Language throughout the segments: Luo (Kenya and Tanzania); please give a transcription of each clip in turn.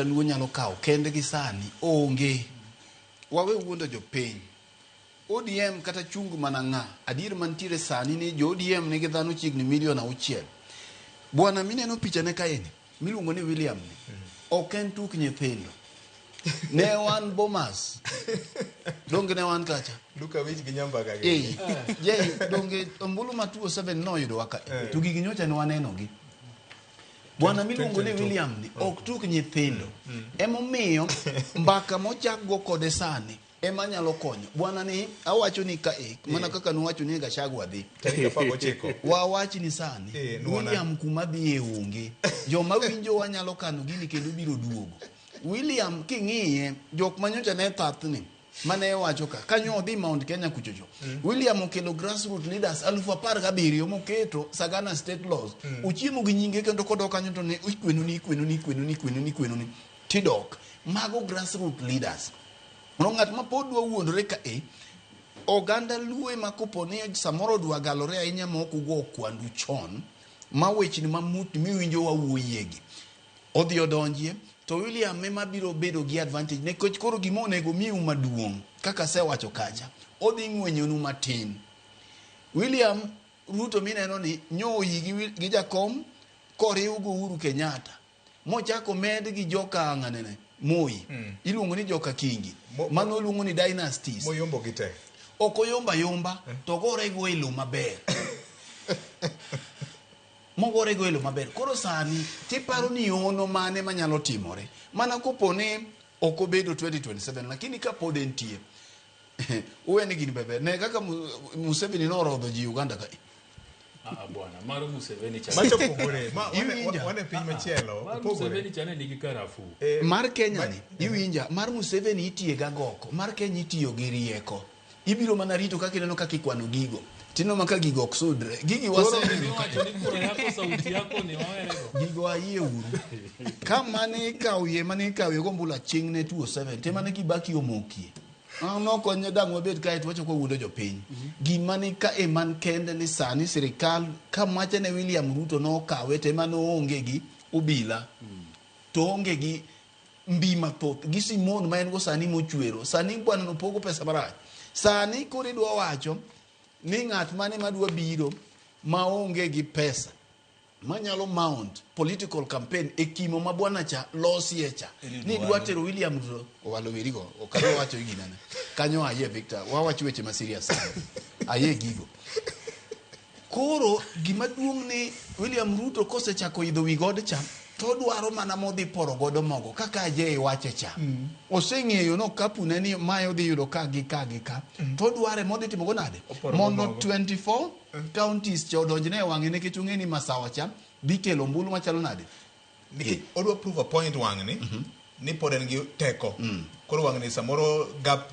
luo nyalo kawo kende gi sani onge. Wawe wuondo jopiny. ODM kata chung mana ng'a. Adier mantiere sani ni jo ODM nigi dhano chiegni 6 milion. Bwana mineno pichane kaeni miluongo ni William ni. Ok en tuk nyithindo. Ne wan Bomas. Donge ne wan kacha. Luka wich gi nyambaga gi. Donge ombulu ma 207 noyudo waka. To gigi nyocha ne waneno gi. Bwana miluongo ni William ni ok tuk nyithindo. Emomiyo mbaka mochak go kode sani ema nyalo konyo. Bwana ni awacho ni ka mana kaka nuwacho ni Gachagua dhi. Wawachi ni sani William kuma dhi e onge. Joma winjo wanyalo kano gini kendo biro duogo. William king'iye jok manyocha ne thatni mane wacho ka kanyo odhi Mount Kenya kuchocho. William okelo grassroots leaders 17,000 moketo Sagana state laws. Uchiemo gi nyinge kendo kodok kanyo to ne ikwenuni tidok mago grassroots leaders. Ng'at ma pod dwa wuondore ka oganda luwe makoponi samoro dwa galore ahinya moko go kwandu chon ma wechni mamut miwinjo wawuoyiegi odhi odonjie. To William ema biro bedo gi advantage ne koch koro gimo onego miu maduong' kaka sewacho kacha odhi ng'wenyonu matin. William Ruto mineno ni nyoyi gi jakom koriw go Uhuru Kenyatta mochako med gi joka ng'anene Moi iluongo ni joka Kingi mano luongo ni dynasties moyombo gite ok oyomba to gore go elo maber. Mogore go elo maber. Koro sani tiparo ni ono mane manyalo timore. Mana kopone ok obedo 2027 lakini ka pod entie. Uweni gini bebe. Ne kaka Museveni norodho ji Uganda ka. Bwana maro Museveni chane. Macho pogore. Wane piny machielo. Maro Museveni chane nigi karafu. Mar Kenya ni iwinja. Mar Museveni itie ga goko. Mar Kenya itiyo gi rieko. Ibiro mana rito kaka ineno kaka ikwano gigo. Tino maka gigo oksudre. Gigi waseni wacho ni kura yako sauti yako ni wawerego. Gigo ayie uru. Kama ne kawie mane kawie gombula ching ne 207 te mane gibaki omokie. No konyo dang wabed kae tuwacho kwa wuondo jopiny. Gima ne ka eman kende ni sani sirikal kamacha ne William Ruto no kawe te mano onge gi ubila. To onge gi mbi mathoth. Gi Simon ma en go sani mochwero. Sani bwana no pogo pesa marach. Sani kuri dwa wacho ni ng'at mane madwa biro maonge gi pesa manyalo mount political campaign e kimo ma bwana cha losie cha ni dwa tero William Ruto owalo werigo okalo wacho ginane kanyo aye Victor wawacho weche ma serious sana aye gigo. Koro gima duong' ni William Ruto kosechako idho wi god cha to dwaro mana modhi poro godo mogo kaka aje wache cha oseng'eyo no kapune ni mayo dhi yudo ka to dware modhi timo go nade mondo 24 counties cha odonjne wang'e ne kichung'e ni masawa cha dhi kelo mbulu machalo nade ni odwa prove a point wang'e ni pod en gi teko koro wang'e ni samoro gap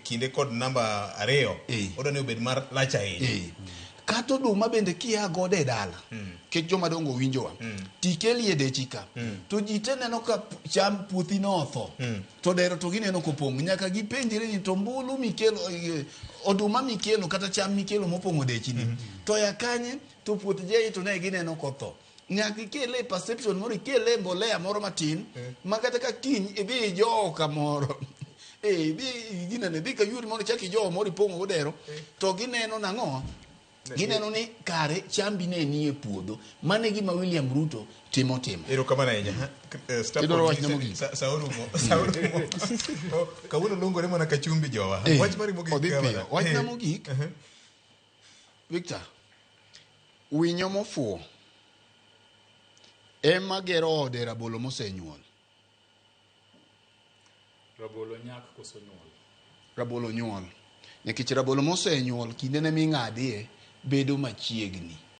kinde kod namba 2 odwa ni obed mar lach ahinya. Kato duma bende kia gode dala. Kech joma dongo winjowa. Tikelie dechika. To jite neno ka cham puthi no otho. To dero to gineno kopong. Nyaka gipenjire ni to mbulu mikelo oduma mikelo kata cham mikelo mopong'o dechini. To ya kanye to puoth je to ne gineno kotho. Nyaka ikele perception moro ikele mbolea moro matin. Makata ka kiny idhi jo kamoro. Bi ginene bi ka yuri moro chaki jo moro ipong'o godero. To gineno nang'o? Gineno ni kare chambi ne ni e puodho mane gima William Ruto timo. Ero kamana enya Sauru kawuono lungo remo na kachumbi jowa wach mari mogik kamana wach na mogik Victor winyo mofuo ema gero ode rabolo mosenyuol. Rabolo nyak koso nyuol. Rabolo nyuol. Nikech rabolo mosenyuol kinde ne ming'adie bedo machiegni.